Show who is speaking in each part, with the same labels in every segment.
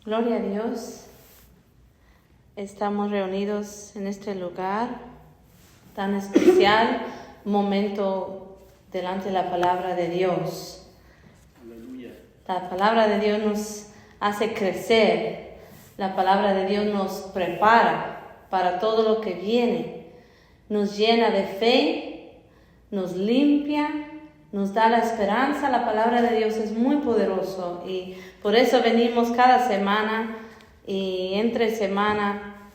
Speaker 1: Gloria a Dios. Estamos reunidos en este lugar tan especial, momento delante de la palabra de Dios.
Speaker 2: Aleluya.
Speaker 1: La palabra de Dios nos hace crecer. La palabra de Dios nos prepara para todo lo que viene. Nos llena de fe, nos limpia, nos da la esperanza. La palabra de Dios es muy poderoso y por eso venimos cada semana y entre semana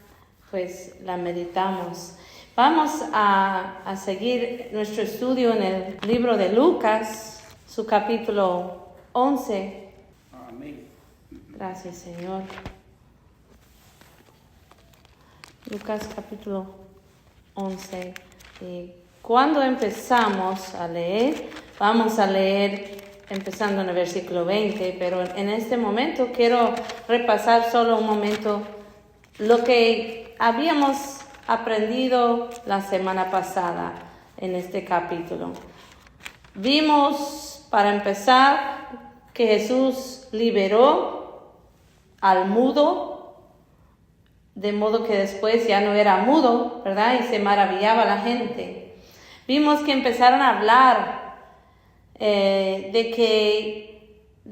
Speaker 1: pues la meditamos. Vamos a seguir nuestro estudio en el libro de Lucas, su capítulo 11.
Speaker 2: Amén.
Speaker 1: Gracias, Señor. Lucas capítulo 11. Y cuando empezamos a leer, vamos a leer empezando en el versículo 20, pero en este momento quiero repasar solo un momento lo que habíamos aprendido la semana pasada en este capítulo. Vimos, para empezar, que Jesús liberó al mudo, de modo que después ya no era mudo, ¿verdad? Y se maravillaba la gente. Vimos que empezaron a hablar de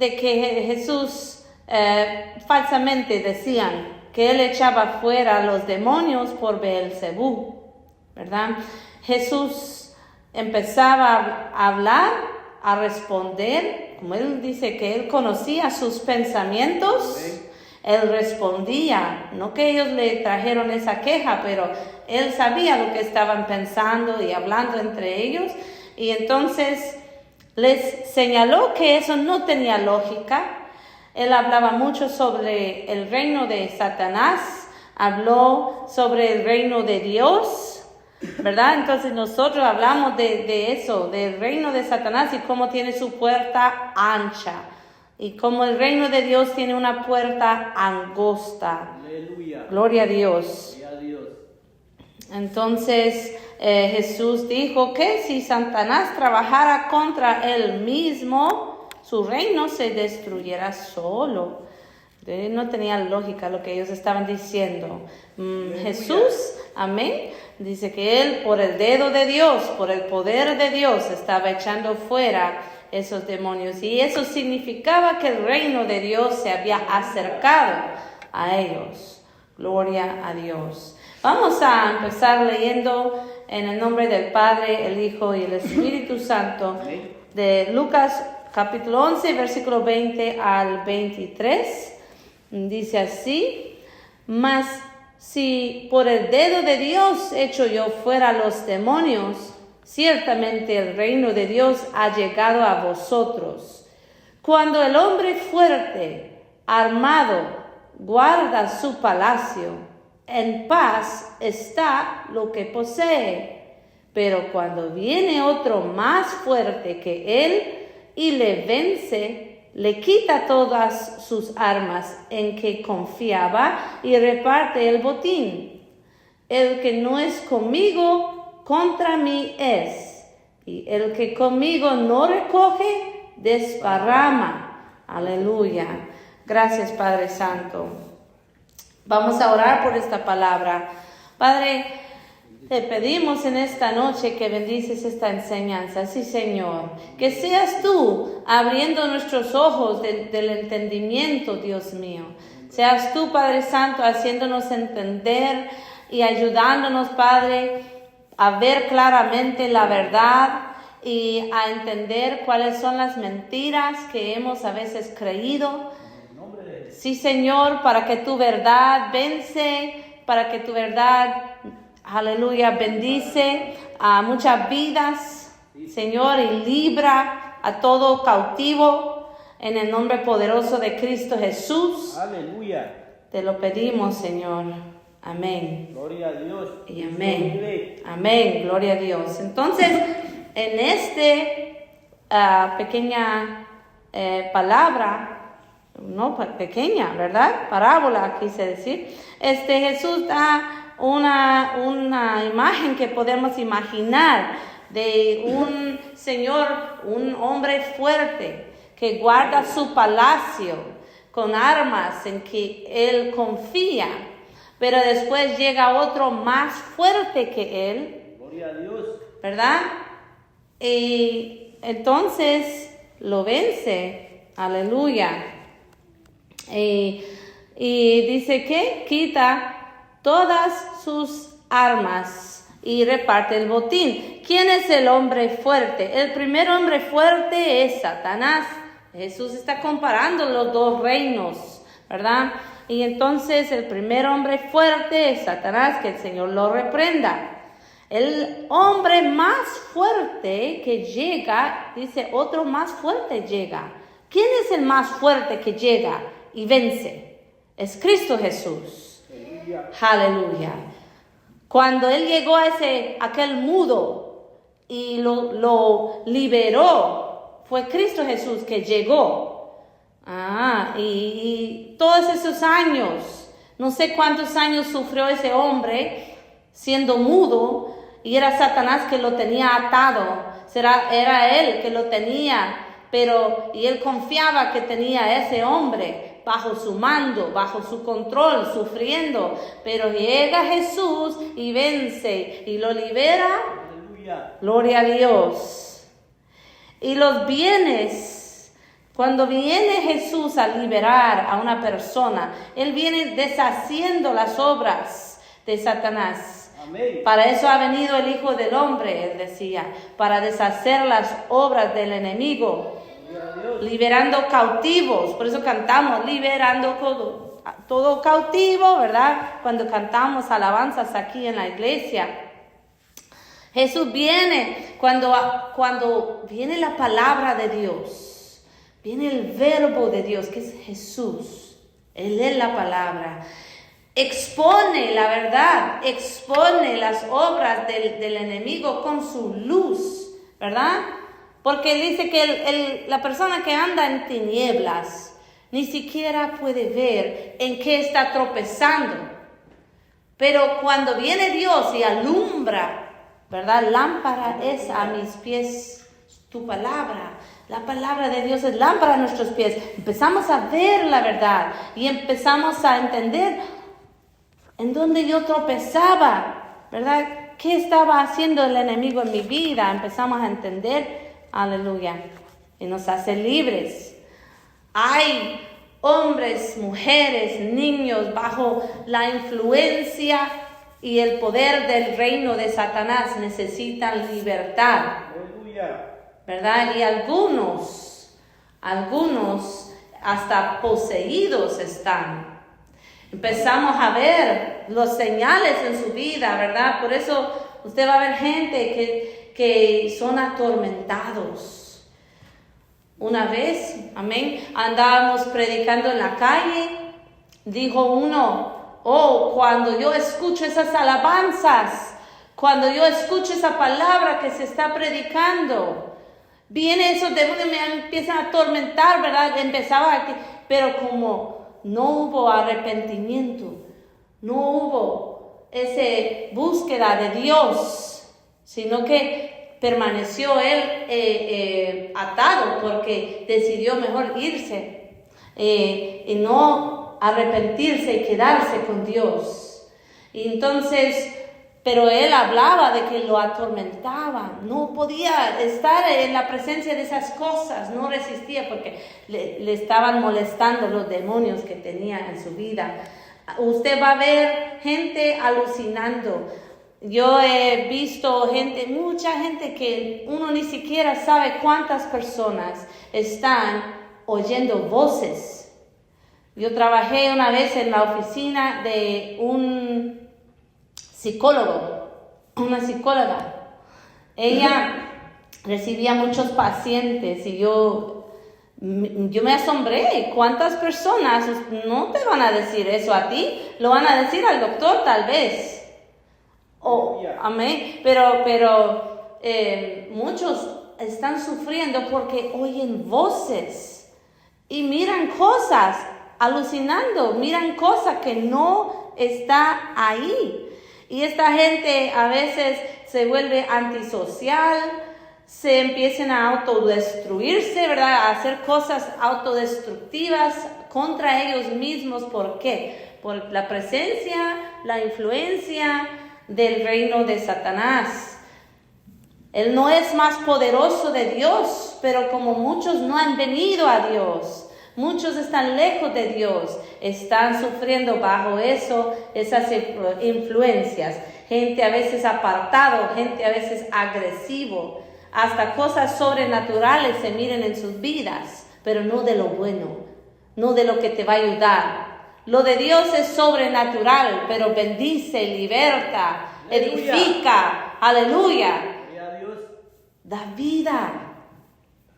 Speaker 1: que Jesús falsamente decían que él echaba fuera a los demonios por Beelzebú, ¿verdad? Jesús empezaba a hablar, a responder, como él dice que él conocía sus pensamientos. Él respondía, no que ellos le trajeron esa queja, pero él sabía lo que estaban pensando y hablando entre ellos. Y entonces les señaló que eso no tenía lógica. Él hablaba mucho sobre el reino de Satanás, habló sobre el reino de Dios, ¿verdad? Entonces nosotros hablamos de eso, del reino de Satanás y cómo tiene su puerta ancha. Y como el reino de Dios tiene una puerta angosta.
Speaker 2: Aleluya.
Speaker 1: Gloria a Dios.
Speaker 2: Gloria a Dios.
Speaker 1: Entonces Jesús dijo que si Satanás trabajara contra él mismo, su reino se destruyera solo. No tenía lógica lo que ellos estaban diciendo. Jesús, amén, dice que él por el dedo de Dios, por el poder de Dios, estaba echando fuera esos demonios, y eso significaba que el reino de Dios se había acercado a ellos. Gloria a Dios. Vamos a empezar leyendo en el nombre del Padre, el Hijo y el Espíritu Santo, de Lucas capítulo 11, versículo 20 al 23. Dice así: mas si por el dedo de Dios echo yo fuera los demonios, ciertamente el reino de Dios ha llegado a vosotros. Cuando el hombre fuerte, armado, guarda su palacio, en paz está lo que posee. Pero cuando viene otro más fuerte que él y le vence, le quita todas sus armas en que confiaba y reparte el botín. El que no es conmigo, contra mí es, y el que conmigo no recoge, desparrama. Aleluya. Gracias, Padre Santo. Vamos a orar por esta palabra. Padre, te pedimos en esta noche que bendices esta enseñanza. Sí, Señor. Que seas tú abriendo nuestros ojos del entendimiento, Dios mío. Seas tú, Padre Santo, haciéndonos entender y ayudándonos, Padre, a ver claramente la verdad y a entender cuáles son las mentiras que hemos a veces creído. Sí, Señor, para que tu verdad vence, para que tu verdad, aleluya, bendice a muchas vidas, Señor, y libra a todo cautivo en el nombre poderoso de Cristo Jesús.
Speaker 2: Aleluya.
Speaker 1: Te lo pedimos, Señor. Amén.
Speaker 2: Gloria a Dios.
Speaker 1: Y amén. Amén. Gloria a Dios. Entonces, en esta pequeña palabra, no pequeña, ¿verdad? Parábola, quise decir. Jesús da una imagen que podemos imaginar de un señor, un hombre fuerte que guarda su palacio, con armas en que él confía, pero después llega otro más fuerte que él.
Speaker 2: Gloria a Dios.
Speaker 1: ¿Verdad? Y entonces lo vence. Aleluya. Y dice que quita todas sus armas y reparte el botín. ¿Quién es el hombre fuerte? El primer hombre fuerte es Satanás. Jesús está comparando los dos reinos, ¿verdad? Y entonces el primer hombre fuerte es Satanás, que el Señor lo reprenda. El hombre más fuerte que llega, dice, otro más fuerte llega. ¿Quién es el más fuerte que llega y vence? Es Cristo Jesús. Aleluya. Cuando él llegó a aquel mudo y lo liberó, fue Cristo Jesús que llegó. Y todos esos años, no sé cuántos años sufrió ese hombre siendo mudo, y era Satanás que lo tenía atado. Era él que lo tenía, y él confiaba que tenía a ese hombre bajo su mando, bajo su control, sufriendo. Pero llega Jesús y vence y lo libera.
Speaker 2: Aleluya.
Speaker 1: Gloria a Dios. Y los bienes, cuando viene Jesús a liberar a una persona, él viene deshaciendo las obras de Satanás.
Speaker 2: Amén.
Speaker 1: Para eso ha venido el Hijo del Hombre, él decía, para deshacer las obras del enemigo, liberando cautivos. Por eso cantamos, liberando todo cautivo, ¿verdad? Cuando cantamos alabanzas aquí en la iglesia. Jesús viene cuando viene la palabra de Dios, viene el verbo de Dios, que es Jesús. Él es la palabra. Expone la verdad, expone las obras del enemigo con su luz, ¿verdad? Porque dice que la persona que anda en tinieblas ni siquiera puede ver en qué está tropezando. Pero cuando viene Dios y alumbra, ¿verdad? Lámpara es a mis pies tu palabra. La palabra de Dios es lámpara a nuestros pies. Empezamos a ver la verdad y empezamos a entender en dónde yo tropezaba, ¿verdad? ¿Qué estaba haciendo el enemigo en mi vida? Empezamos a entender, aleluya, y nos hace libres. Hay hombres, mujeres, niños bajo la influencia y el poder del reino de Satanás, necesitan libertad.
Speaker 2: Aleluya.
Speaker 1: ¿Verdad? Y algunos hasta poseídos están. Empezamos a ver los señales en su vida, ¿verdad? Por eso usted va a ver gente que son atormentados. Una vez, amén, andábamos predicando en la calle, dijo uno, cuando yo escucho esas alabanzas, cuando yo escucho esa palabra que se está predicando, viene esos demonios, me empiezan a atormentar, ¿verdad? Pero como no hubo arrepentimiento, no hubo esa búsqueda de Dios, sino que permaneció él atado porque decidió mejor irse y no arrepentirse y quedarse con Dios. Y entonces, pero él hablaba de que lo atormentaba, no podía estar en la presencia de esas cosas, no resistía porque le estaban molestando los demonios que tenía en su vida. Usted va a ver gente alucinando. Yo he visto mucha gente que uno ni siquiera sabe cuántas personas están oyendo voces. Yo trabajé una vez en la oficina de un una psicóloga. Ella recibía muchos pacientes y yo me asombré. ¿Cuántas personas no te van a decir eso a ti? Lo van a decir al doctor tal vez. Amén. Pero muchos están sufriendo porque oyen voces y miran cosas, alucinando, miran cosas que no está ahí. Y esta gente a veces se vuelve antisocial, se empiecen a autodestruirse, ¿verdad? A hacer cosas autodestructivas contra ellos mismos. ¿Por qué? Por la presencia, la influencia del reino de Satanás. Él no es más poderoso de Dios, pero como muchos no han venido a Dios, muchos están lejos de Dios, están sufriendo bajo esas influencias. Gente a veces apartado, gente a veces agresivo, hasta cosas sobrenaturales se miren en sus vidas, pero no de lo bueno, no de lo que te va a ayudar. Lo de Dios es sobrenatural, pero bendice, liberta, edifica, aleluya. Da vida.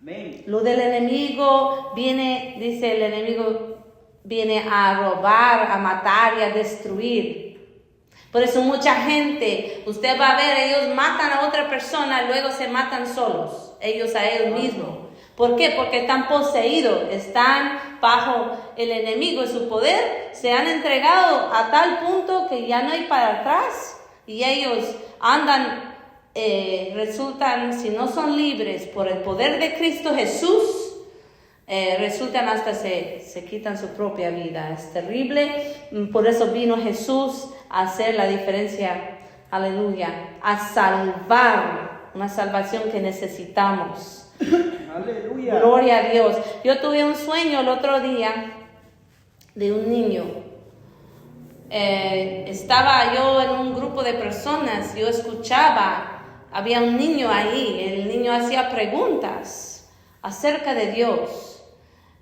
Speaker 2: Amén.
Speaker 1: Lo del enemigo viene, dice el enemigo, viene a robar, a matar y a destruir. Por eso mucha gente, usted va a ver, ellos matan a otra persona, luego se matan solos, ellos a ellos mismos. ¿Por qué? Porque están poseídos, están bajo el enemigo y su poder, se han entregado a tal punto que ya no hay para atrás y ellos andan. Resultan, si no son libres por el poder de Cristo Jesús, resultan hasta se quitan su propia vida. Es terrible. Por eso vino Jesús a hacer la diferencia, aleluya, a salvar, una salvación que necesitamos.
Speaker 2: Aleluya.
Speaker 1: Gloria a Dios. Yo tuve un sueño el otro día de un niño. Estaba yo en un grupo de personas, yo escuchaba. Había un niño ahí, el niño hacía preguntas acerca de Dios.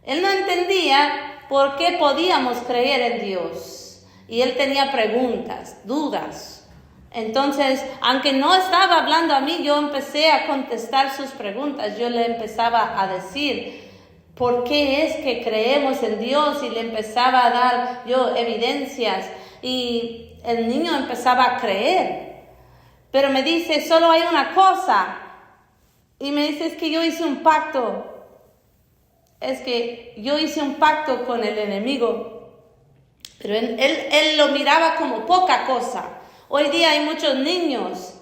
Speaker 1: Él no entendía por qué podíamos creer en Dios. Y él tenía preguntas, dudas. Entonces, aunque no estaba hablando a mí, yo empecé a contestar sus preguntas. Yo le empezaba a decir por qué es que creemos en Dios y le empezaba a dar yo evidencias. Y el niño empezaba a creer. Pero me dice, solo hay una cosa. Y me dice, es que yo hice un pacto. Es que yo hice un pacto con el enemigo. Pero él lo miraba como poca cosa. Hoy día hay muchos niños.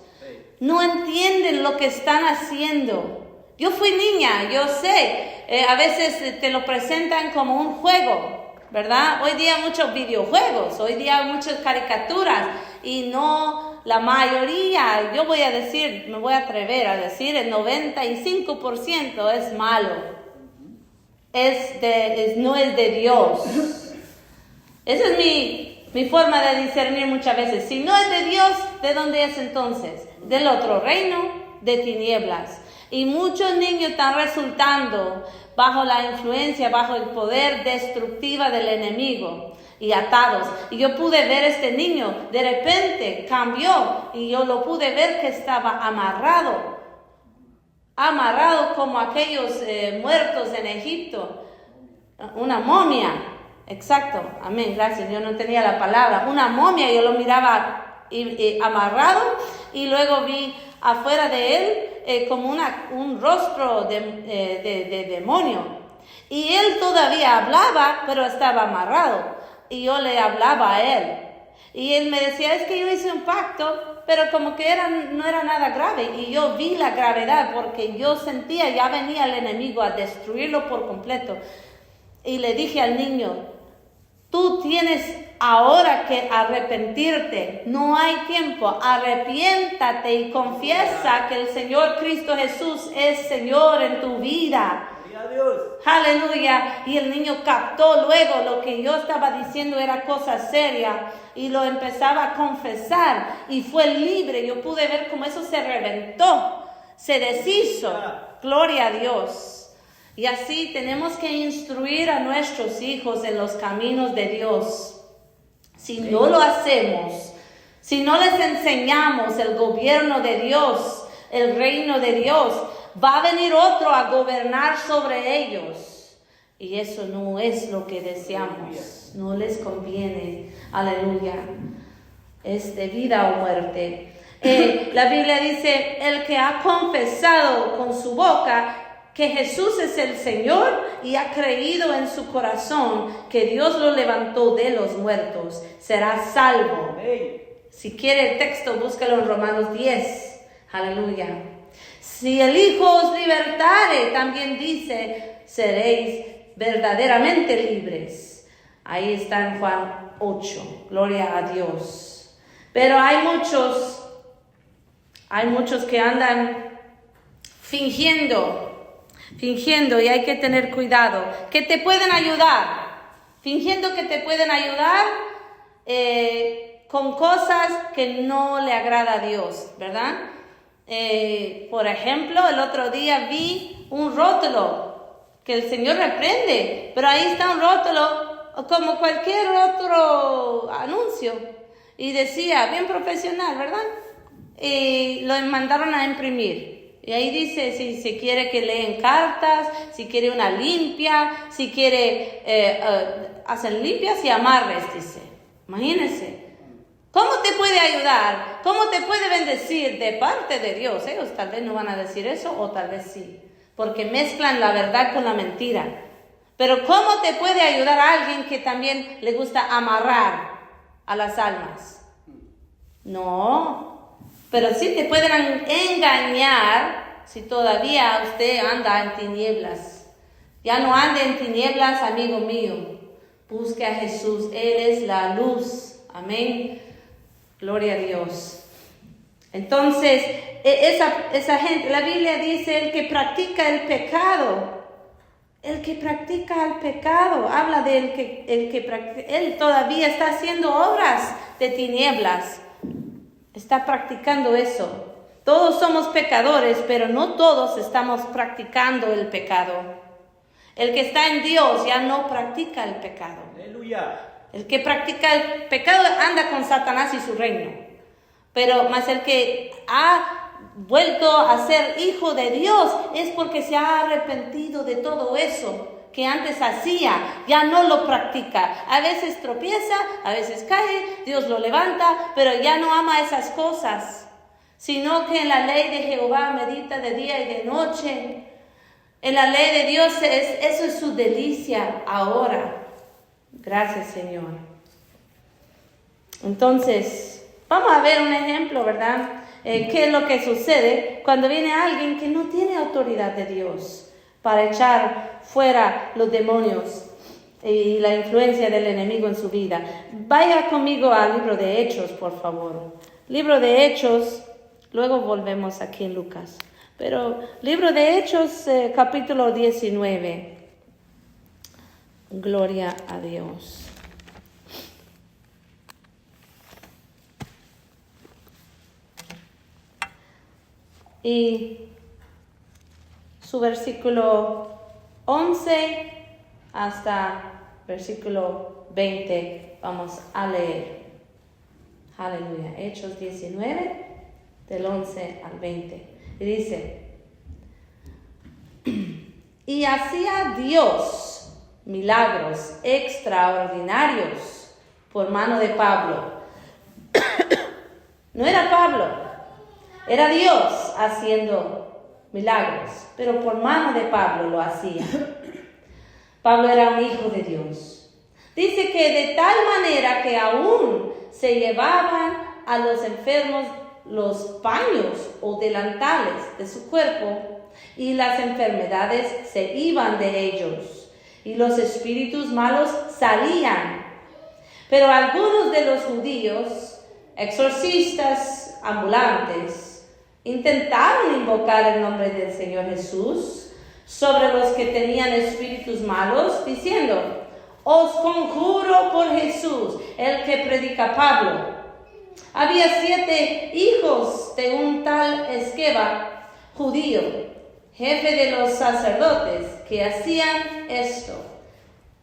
Speaker 1: No entienden lo que están haciendo. Yo fui niña, yo sé. A veces te lo presentan como un juego, ¿verdad? Hoy día hay muchos videojuegos. Hoy día hay muchas caricaturas. Y no... La mayoría, yo voy a decir, me voy a atrever a decir, el 95% es malo. No es de Dios. Esa es mi forma de discernir muchas veces. Si no es de Dios, ¿de dónde es entonces? Del otro reino, de tinieblas. Y muchos niños están resultando bajo la influencia, bajo el poder destructiva del enemigo. Y atados. Y yo pude ver este niño, de repente cambió y yo lo pude ver que estaba amarrado como aquellos muertos en Egipto, una momia, exacto, amén, gracias, yo no tenía la palabra, una momia, yo lo miraba amarrado y luego vi afuera de él como un rostro de demonio y él todavía hablaba, pero estaba amarrado. Y yo le hablaba a él. Y él me decía, es que yo hice un pacto, pero como que no era nada grave. Y yo vi la gravedad porque yo sentía, ya venía el enemigo a destruirlo por completo. Y le dije al niño, tú tienes ahora que arrepentirte. No hay tiempo. Arrepiéntate y confiesa que el Señor Cristo Jesús es Señor en tu vida.
Speaker 2: Dios.
Speaker 1: Aleluya. Y el niño captó luego lo que yo estaba diciendo era cosa seria y lo empezaba a confesar y fue libre. Yo pude ver cómo eso se reventó, se deshizo. Gloria a Dios. Y así tenemos que instruir a nuestros hijos en los caminos de Dios. Si no lo hacemos, si no les enseñamos el gobierno de Dios, el reino de Dios, va a venir otro a gobernar sobre ellos. Y eso no es lo que deseamos. No les conviene. Aleluya. Es de vida o muerte. La Biblia dice, el que ha confesado con su boca que Jesús es el Señor y ha creído en su corazón que Dios lo levantó de los muertos, será salvo. Si quiere el texto, búscalo en Romanos 10. Aleluya. Si el Hijo os libertare, también dice, seréis verdaderamente libres. Ahí está en Juan 8, gloria a Dios. Pero hay muchos que andan fingiendo y hay que tener cuidado, que te pueden ayudar, fingiendo que te pueden ayudar con cosas que no le agrada a Dios, ¿verdad? Por ejemplo, el otro día vi un rótulo que el Señor reprende, pero ahí está un rótulo como cualquier otro anuncio y decía, bien profesional, ¿verdad? Y lo mandaron a imprimir. Y ahí dice si se quiere que leen cartas, si quiere una limpia, si quiere hacen limpias y amarres, dice. Imagínense. ¿Cómo te puede ayudar? ¿Cómo te puede bendecir de parte de Dios? Ellos tal vez no van a decir eso o tal vez sí, porque mezclan la verdad con la mentira. Pero ¿cómo te puede ayudar a alguien que también le gusta amarrar a las almas? No, pero sí te pueden engañar si todavía usted anda en tinieblas. Ya no ande en tinieblas, amigo mío. Busque a Jesús, Él es la luz. Amén. Gloria a Dios. Entonces, esa gente, la Biblia dice, el que practica el pecado, habla de el que practica, él todavía está haciendo obras de tinieblas, está practicando eso. Todos somos pecadores, pero no todos estamos practicando el pecado. El que está en Dios ya no practica el pecado.
Speaker 2: Aleluya.
Speaker 1: El que practica el pecado anda con Satanás y su reino. Pero más el que ha vuelto a ser hijo de Dios es porque se ha arrepentido de todo eso que antes hacía, ya no lo practica. A veces tropieza, a veces cae, Dios lo levanta, pero ya no ama esas cosas, sino que en la ley de Jehová medita de día y de noche. En la ley de Dios eso es su delicia ahora. Gracias, Señor. Entonces, vamos a ver un ejemplo, ¿verdad? ¿Qué es lo que sucede cuando viene alguien que no tiene autoridad de Dios para echar fuera los demonios y la influencia del enemigo en su vida? Vaya conmigo al libro de Hechos, por favor. Libro de Hechos, luego volvemos aquí en Lucas. Pero libro de Hechos, capítulo 19. Gloria a Dios. Y su versículo 11 hasta versículo 20 vamos a leer. Aleluya. Hechos 19, del 11 al 20. Y dice, y hacía Dios milagros extraordinarios por mano de Pablo. No era Pablo, era Dios haciendo milagros, pero por mano de Pablo lo hacía. Pablo era un hijo de Dios. Dice que de tal manera que aún se llevaban a los enfermos los paños o delantales de su cuerpo y las enfermedades se iban de ellos. Y los espíritus malos salían. Pero algunos de los judíos, exorcistas ambulantes, intentaron invocar el nombre del Señor Jesús sobre los que tenían espíritus malos, diciendo, os conjuro por Jesús, el que predica Pablo. Había 7 hijos de un tal Esqueva, judío, jefe de los sacerdotes, que hacían esto.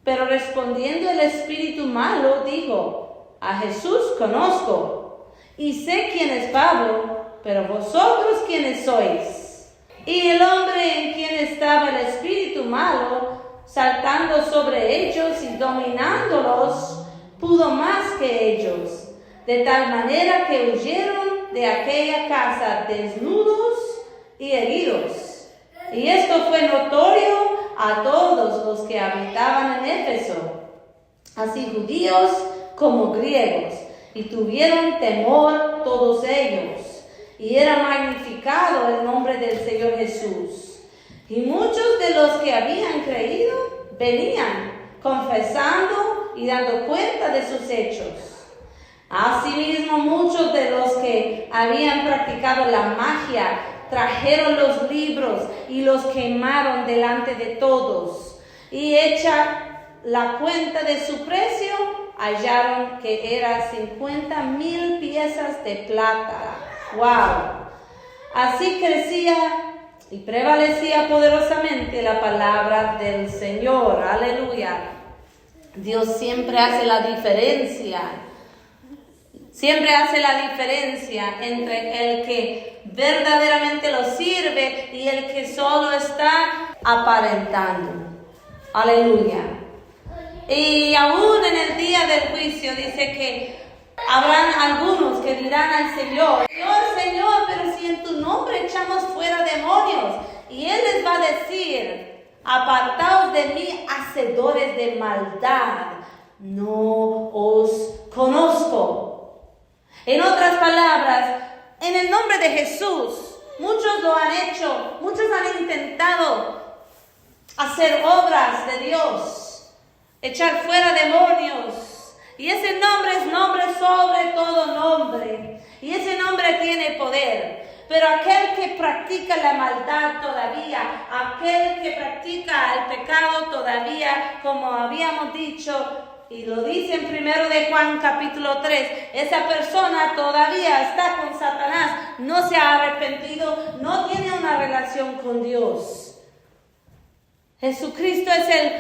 Speaker 1: Pero respondiendo el espíritu malo, dijo, a Jesús conozco, y sé quién es Pablo, pero vosotros quiénes sois. Y el hombre en quien estaba el espíritu malo, saltando sobre ellos y dominándolos, pudo más que ellos, de tal manera que huyeron de aquella casa desnudos y heridos. Y esto fue notorio a todos los que habitaban en Éfeso, así judíos como griegos, y tuvieron temor todos ellos. y era magnificado el nombre del Señor Jesús. Y muchos de los que habían creído venían confesando y dando cuenta de sus hechos. Asimismo, muchos de los que habían practicado la magia trajeron los libros y los quemaron delante de todos. Y hecha la cuenta de su precio, hallaron que era 50,000 piezas de plata. ¡Wow! Así crecía y prevalecía poderosamente la palabra del Señor. ¡Aleluya! Dios siempre hace la diferencia. Siempre hace la diferencia entre el que verdaderamente lo sirve y el que solo está aparentando. Aleluya. Y aún en el día del juicio dice que habrán algunos que dirán al Señor, Señor, pero si en tu nombre echamos fuera demonios. Y Él les va a decir, apartaos de mí, hacedores de maldad, no os conozco. En otras palabras, en el nombre de Jesús, muchos lo han hecho, muchos han intentado hacer obras de Dios, echar fuera demonios. Y ese nombre es nombre sobre todo nombre. Y ese nombre tiene poder. Pero aquel que practica la maldad todavía, aquel que practica el pecado todavía, como habíamos dicho, y lo dice en 1 de Juan capítulo 3, esa persona todavía está con Satanás, no se ha arrepentido, no tiene una relación con Dios. Jesucristo es el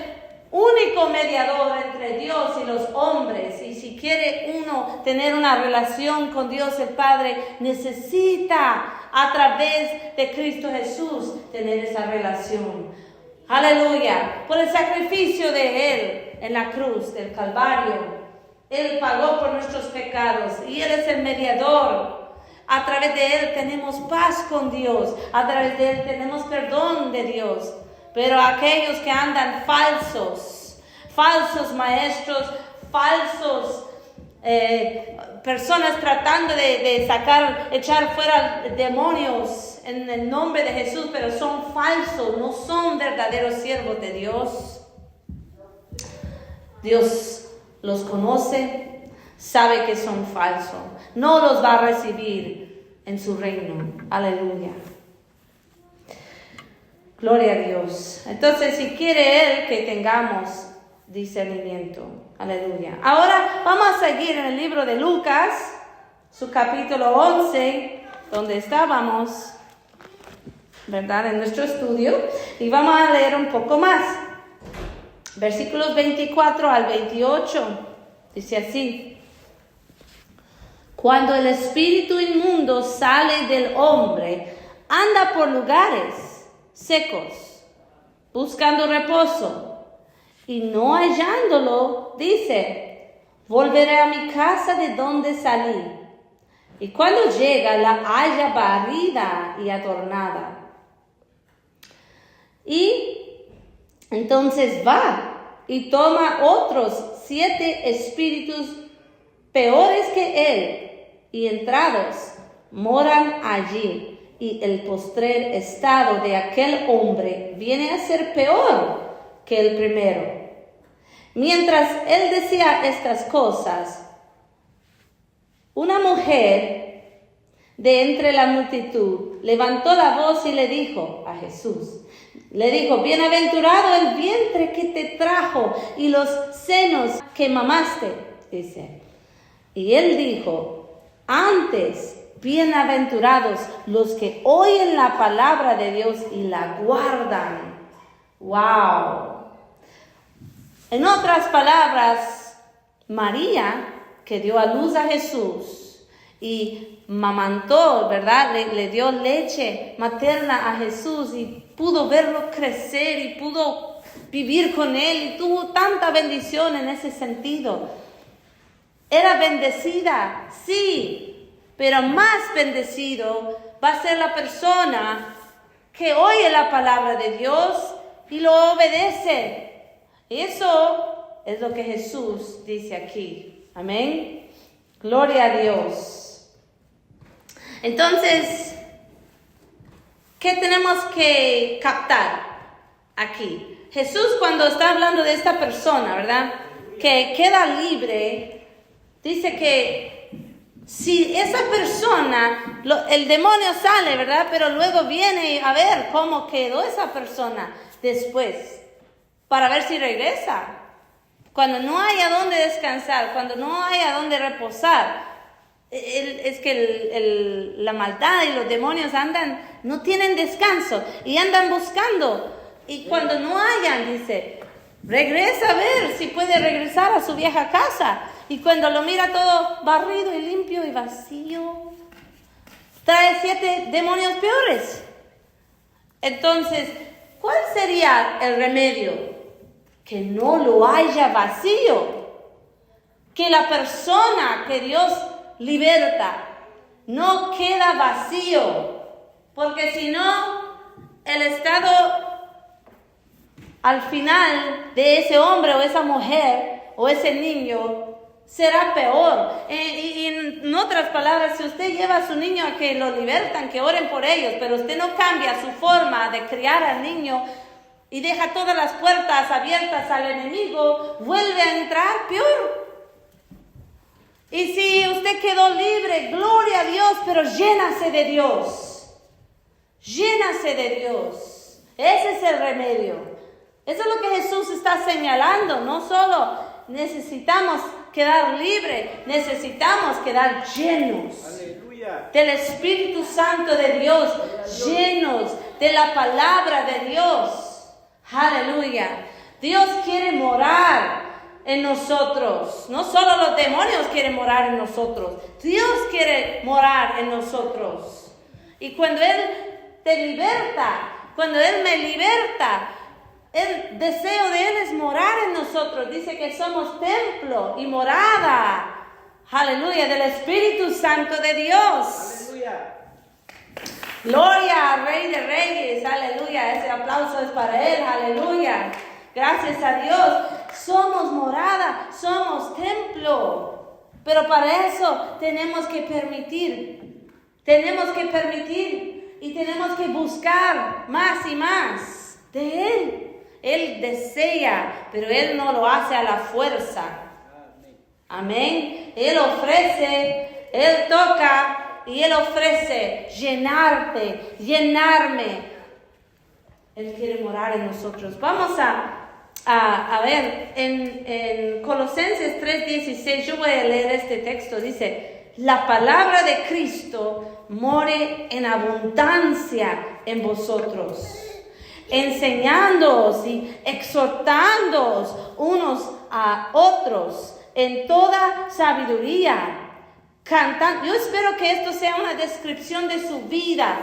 Speaker 1: único mediador entre Dios y los hombres, y si quiere uno tener una relación con Dios el Padre, necesita a través de Cristo Jesús tener esa relación. Aleluya, por el sacrificio de Él en la cruz del Calvario. Él pagó por nuestros pecados y Él es el mediador. A través de Él tenemos paz con Dios, a través de Él tenemos perdón de Dios. Pero aquellos que andan falsos maestros, falsos personas tratando de echar fuera demonios en el nombre de Jesús, pero son falsos, no son verdaderos siervos de Dios. Dios los conoce, sabe que son falsos, no los va a recibir en su reino. Aleluya. Gloria a Dios. Entonces, si quiere Él que tengamos discernimiento. Aleluya. Ahora vamos a seguir en el libro de Lucas, su capítulo 11, donde estábamos, ¿verdad? En nuestro estudio. Y vamos a leer un poco más. Versículos 24 al 28. Dice así. Cuando el espíritu inmundo sale del hombre, anda por lugares secos, buscando reposo, y no hallándolo, dice, volveré a mi casa de donde salí. Y cuando llega, la halla barrida y adornada. Y entonces va y toma otros 7 espíritus peores que él, y entrados, moran allí. Y el postrer estado de aquel hombre viene a ser peor que el primero. Mientras él decía estas cosas, una mujer de entre la multitud levantó la voz y le dijo a Jesús, bienaventurado el vientre que te trajo y los senos que mamaste, dice. Y él dijo, antes, bienaventurados los que oyen la palabra de Dios y la guardan. ¡Wow! En otras palabras, María, que dio a luz a Jesús y mamantó, ¿verdad? Le dio leche materna a Jesús y pudo verlo crecer y pudo vivir con él y tuvo tanta bendición en ese sentido. Era bendecida, sí, pero más bendecido va a ser la persona que oye la palabra de Dios y lo obedece. Eso es lo que Jesús dice aquí. Amén. Gloria a Dios. Entonces, ¿qué tenemos que captar aquí? Jesús, cuando está hablando de esta persona, ¿verdad?, que queda libre, dice que si esa persona, el demonio sale, ¿verdad?, pero luego viene a ver cómo quedó esa persona después, para ver si regresa. Cuando no hay a dónde descansar, cuando no hay a dónde reposar, es que la maldad y los demonios no tienen descanso y andan buscando. Y cuando no hayan, dice, regresa a ver si puede regresar a su vieja casa. Y cuando lo mira todo barrido y limpio y vacío, trae 7 demonios peores. Entonces, ¿cuál sería el remedio? Que no lo haya vacío. Que la persona que Dios liberta no queda vacío. Porque si no, el estado al final de ese hombre o esa mujer o ese niño será peor. Y en otras palabras, si usted lleva a su niño a que lo libertan, que oren por ellos, pero usted no cambia su forma de criar al niño y deja todas las puertas abiertas al enemigo, vuelve a entrar peor. Y si usted quedó libre, gloria a Dios, pero llénase de Dios. Llénase de Dios. Ese es el remedio. Eso es lo que Jesús está señalando. No solo necesitamos quedar libres, necesitamos quedar llenos.
Speaker 2: Aleluya.
Speaker 1: Del Espíritu Santo de Dios, llenos de la palabra de Dios. Aleluya. Dios quiere morar en nosotros. No solo los demonios quieren morar en nosotros. Dios quiere morar en nosotros. Y cuando Él te liberta, cuando Él me liberta, el deseo de Él es morar en nosotros. Dice que somos templo y morada, aleluya, del Espíritu Santo de Dios.
Speaker 2: Aleluya.
Speaker 1: Gloria al Rey de Reyes, aleluya. Ese aplauso es para Él, aleluya. Gracias a Dios. Somos morada, somos templo. Pero para eso tenemos que permitir y tenemos que buscar más y más de Él. Él desea, pero Él no lo hace a la fuerza. Amén. Él ofrece, Él toca y Él ofrece llenarte, llenarme. Él quiere morar en nosotros. Vamos a ver en Colosenses 3:16, yo voy a leer este texto. Dice, la palabra de Cristo more en abundancia en vosotros, enseñándoos y exhortándoos unos a otros en toda sabiduría, cantando. Yo espero que esto sea una descripción de su vida,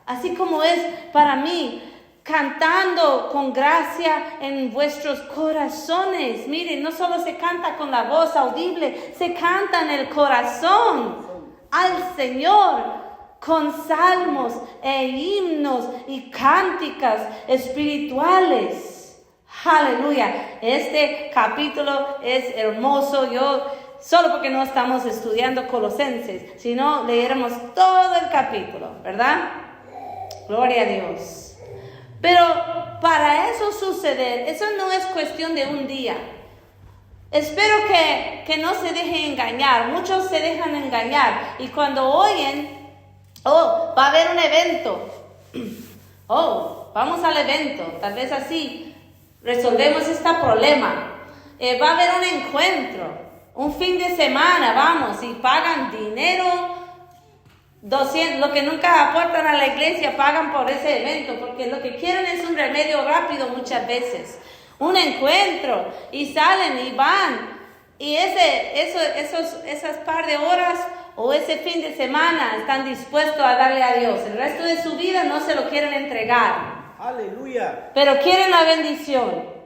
Speaker 1: así como es para mí, cantando con gracia en vuestros corazones. Miren, no solo se canta con la voz audible, se canta en el corazón al Señor, con salmos e himnos y cánticas espirituales. Aleluya. Este capítulo es hermoso. Solo porque no estamos estudiando Colosenses, si no leéramos todo el capítulo, ¿verdad? Gloria a Dios. Pero para eso suceder, eso no es cuestión de un día. Espero que no se dejen engañar. Muchos se dejan engañar y cuando oyen, va a haber un evento. Vamos al evento. Tal vez así resolvemos este problema. Va a haber un encuentro, un fin de semana, vamos, y pagan dinero, 200, lo que nunca aportan a la iglesia, pagan por ese evento, porque lo que quieren es un remedio rápido muchas veces. Un encuentro, y salen y van, y esas par de horas o ese fin de semana están dispuestos a darle a Dios. El resto de su vida no se lo quieren entregar.
Speaker 2: Aleluya.
Speaker 1: Pero quieren la bendición.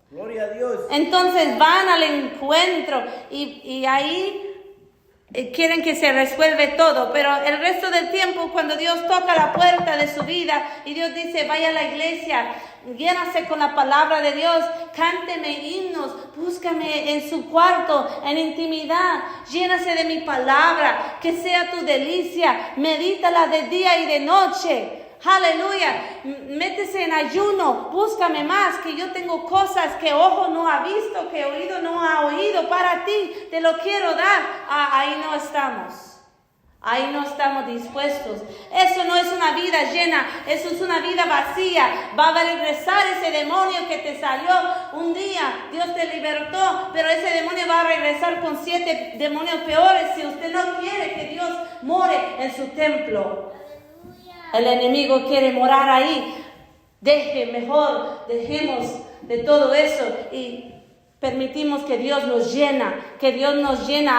Speaker 2: Gloria a Dios.
Speaker 1: Entonces van al encuentro y ahí quieren que se resuelve todo, pero el resto del tiempo cuando Dios toca la puerta de su vida y Dios dice, vaya a la iglesia, llénase con la palabra de Dios, cánteme himnos, búscame en su cuarto, en intimidad, llénase de mi palabra, que sea tu delicia, medítala de día y de noche. Aleluya, métese en ayuno, búscame más, que yo tengo cosas que ojo no ha visto, que oído no ha oído para ti, te lo quiero dar. Ahí no estamos dispuestos. Eso no es una vida llena, eso es una vida vacía. Va a regresar ese demonio que te salió un día, Dios te libertó, pero ese demonio va a regresar con 7 demonios peores si usted no quiere que Dios more en su templo. El enemigo quiere morar ahí. Dejemos de todo eso y permitimos que Dios nos llena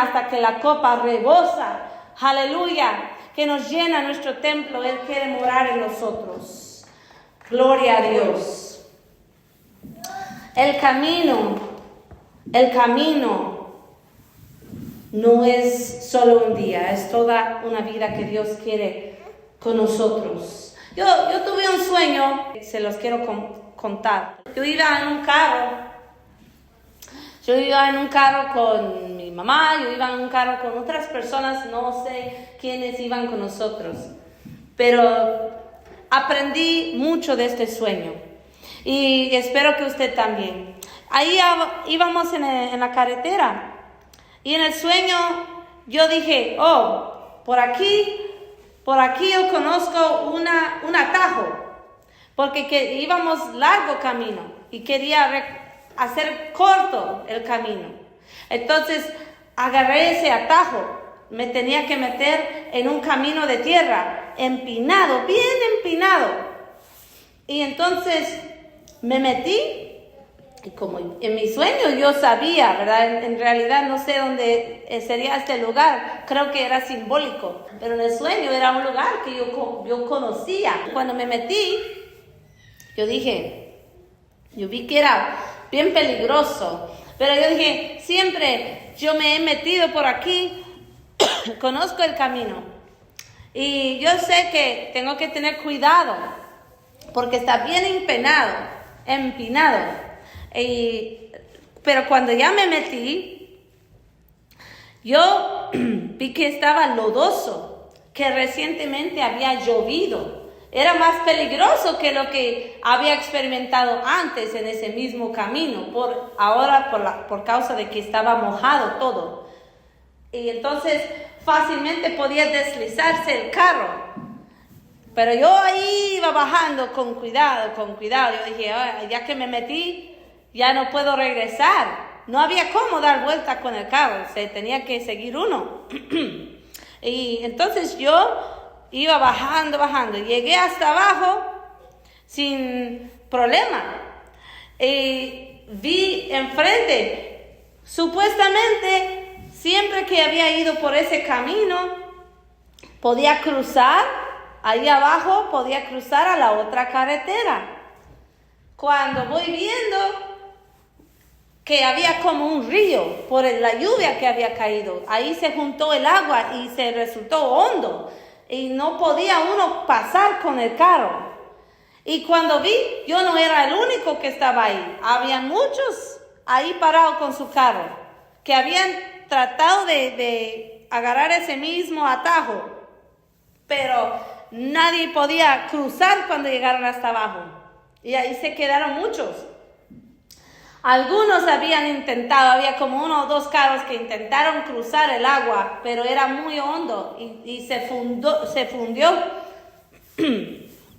Speaker 1: hasta que la copa rebosa. Aleluya, que nos llena nuestro templo. Él quiere morar en nosotros. Gloria a Dios. El camino no es solo un día, es toda una vida que Dios quiere con nosotros. Yo tuve un sueño, se los quiero contar. Yo iba en un carro con mi mamá, yo iba en un carro con otras personas, no sé quiénes iban con nosotros, pero aprendí mucho de este sueño y espero que usted también. Ahí íbamos en la carretera y en el sueño yo dije, por aquí yo conozco un atajo, porque íbamos largo camino y quería hacer corto el camino. Entonces agarré ese atajo, me tenía que meter en un camino de tierra, empinado, bien empinado. Y entonces me metí. Y como en mi sueño yo sabía, ¿verdad? En realidad no sé dónde sería este lugar. Creo que era simbólico. Pero en el sueño era un lugar que yo conocía. Cuando me metí, yo vi que era bien peligroso. Pero yo dije, siempre yo me he metido por aquí, conozco el camino. Y yo sé que tengo que tener cuidado, porque está bien empinado. Pero cuando ya me metí, yo vi que estaba lodoso, que recientemente había llovido. Era más peligroso que lo que había experimentado antes en ese mismo camino, por causa de que estaba mojado todo. Y entonces fácilmente podía deslizarse el carro. Pero yo ahí iba bajando con cuidado. Yo dije, ya que me metí, ya no puedo regresar. No había cómo dar vuelta con el carro, se tenía que seguir uno. Y entonces yo iba bajando. Llegué hasta abajo sin problema. Y vi enfrente, supuestamente, siempre que había ido por ese camino, podía cruzar, ahí abajo podía cruzar a la otra carretera. Cuando voy viendo que había como un río por la lluvia que había caído. Ahí se juntó el agua y se resultó hondo. Y no podía uno pasar con el carro. Y cuando vi, yo no era el único que estaba ahí. Había muchos ahí parados con su carro, que habían tratado de agarrar ese mismo atajo. Pero nadie podía cruzar cuando llegaron hasta abajo. Y ahí se quedaron muchos. Algunos habían intentado, había como 1 o 2 carros que intentaron cruzar el agua, pero era muy hondo y se fundió,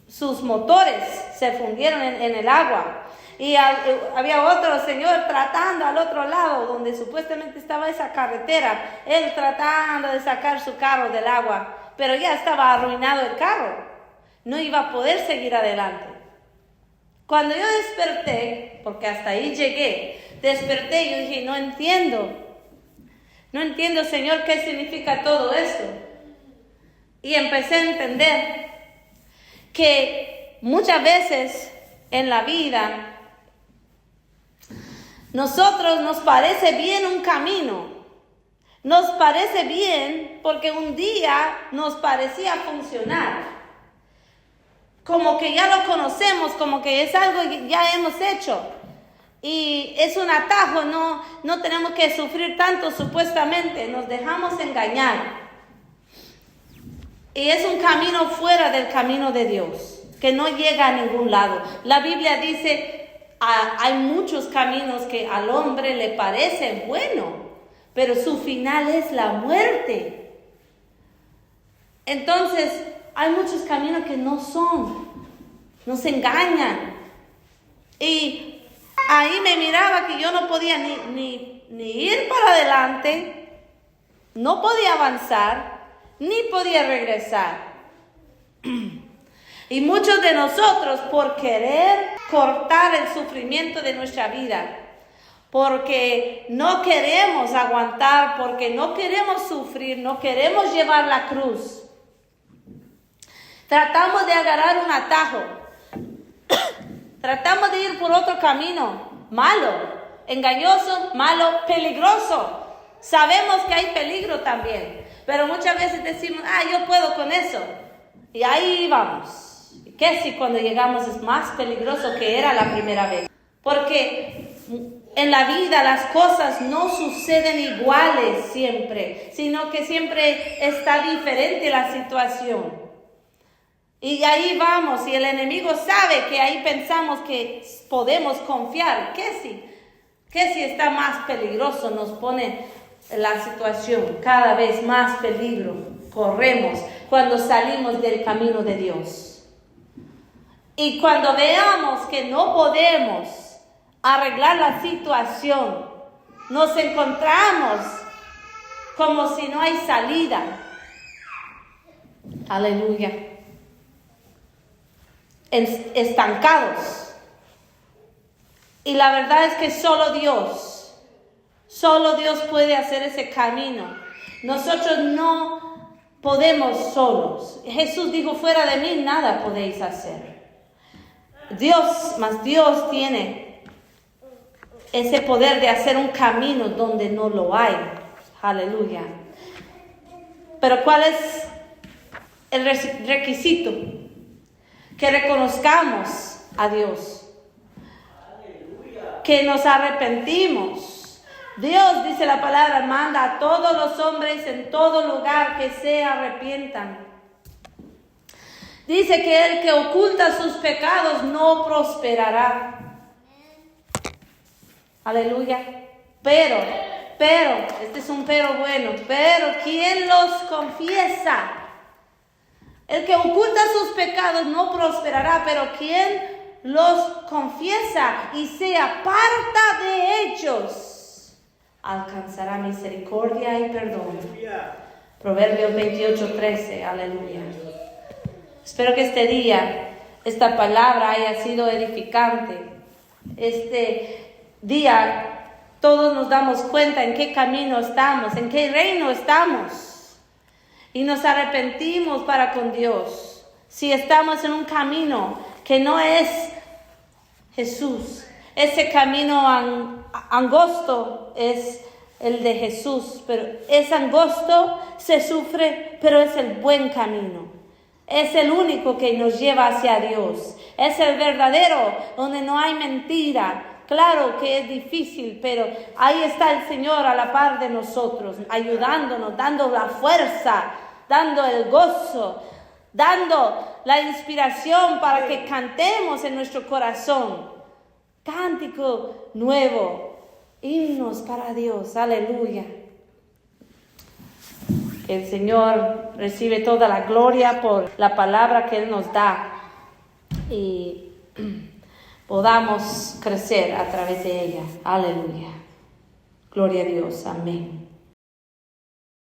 Speaker 1: sus motores se fundieron en el agua. Y había otro señor tratando al otro lado, donde supuestamente estaba esa carretera, él tratando de sacar su carro del agua, pero ya estaba arruinado el carro, no iba a poder seguir adelante. Cuando yo desperté, porque hasta ahí llegué, desperté y yo dije, no entiendo, Señor, qué significa todo esto. Y empecé a entender que muchas veces en la vida, nosotros nos parece bien un camino, Nos parece bien porque un día nos parecía funcionar. Como que ya lo conocemos, como que es algo que ya hemos hecho. Y es un atajo, no tenemos que sufrir tanto supuestamente, nos dejamos engañar. Y es un camino fuera del camino de Dios, que no llega a ningún lado. La Biblia dice, hay muchos caminos que al hombre le parecen buenos, pero su final es la muerte. Entonces, hay muchos caminos que no son, nos engañan. Y ahí me miraba que yo no podía ni ir para adelante, no podía avanzar, ni podía regresar. Y muchos de nosotros, por querer cortar el sufrimiento de nuestra vida, porque no queremos aguantar, porque no queremos sufrir, no queremos llevar la cruz, tratamos de agarrar un atajo. Tratamos de ir por otro camino, malo, engañoso, malo, peligroso. Sabemos que hay peligro también, pero muchas veces decimos, yo puedo con eso. Y ahí vamos. ¿Qué si cuando llegamos es más peligroso que era la primera vez? Porque en la vida las cosas no suceden iguales siempre, sino que siempre está diferente la situación. Y ahí vamos, y el enemigo sabe que ahí pensamos que podemos confiar. ¿Qué si está más peligroso? Nos pone la situación cada vez más peligro. Corremos cuando salimos del camino de Dios. Y cuando veamos que no podemos arreglar la situación, nos encontramos como si no hay salida. Aleluya. Estancados. Y la verdad es que solo Dios puede hacer ese camino. Nosotros no podemos solos. Jesús dijo, fuera de mí nada podéis hacer. Dios tiene ese poder de hacer un camino donde no lo hay. Aleluya. Pero ¿cuál es el requisito? Que reconozcamos a Dios, que nos arrepentimos. Dios, dice la palabra, manda a todos los hombres en todo lugar que se arrepientan. Dice que el que oculta sus pecados no prosperará. Aleluya. Pero, este es un pero bueno, pero ¿quién los confiesa? El que oculta sus pecados no prosperará, pero quien los confiesa y se aparta de ellos, alcanzará misericordia y perdón. Proverbios 28:13, aleluya. Espero que este día, esta palabra haya sido edificante. Este día, todos nos damos cuenta en qué camino estamos, en qué reino estamos. Y nos arrepentimos para con Dios. Si estamos en un camino que no es Jesús, ese camino angosto es el de Jesús, pero es angosto, se sufre, pero es el buen camino. Es el único que nos lleva hacia Dios. Es el verdadero, donde no hay mentira. Claro que es difícil, pero ahí está el Señor a la par de nosotros, ayudándonos, dando la fuerza, dando el gozo, dando la inspiración para que cantemos en nuestro corazón. Cántico nuevo, himnos para Dios, aleluya. El Señor recibe toda la gloria por la palabra que Él nos da y podamos crecer a través de ella. Aleluya. Gloria a Dios. Amén.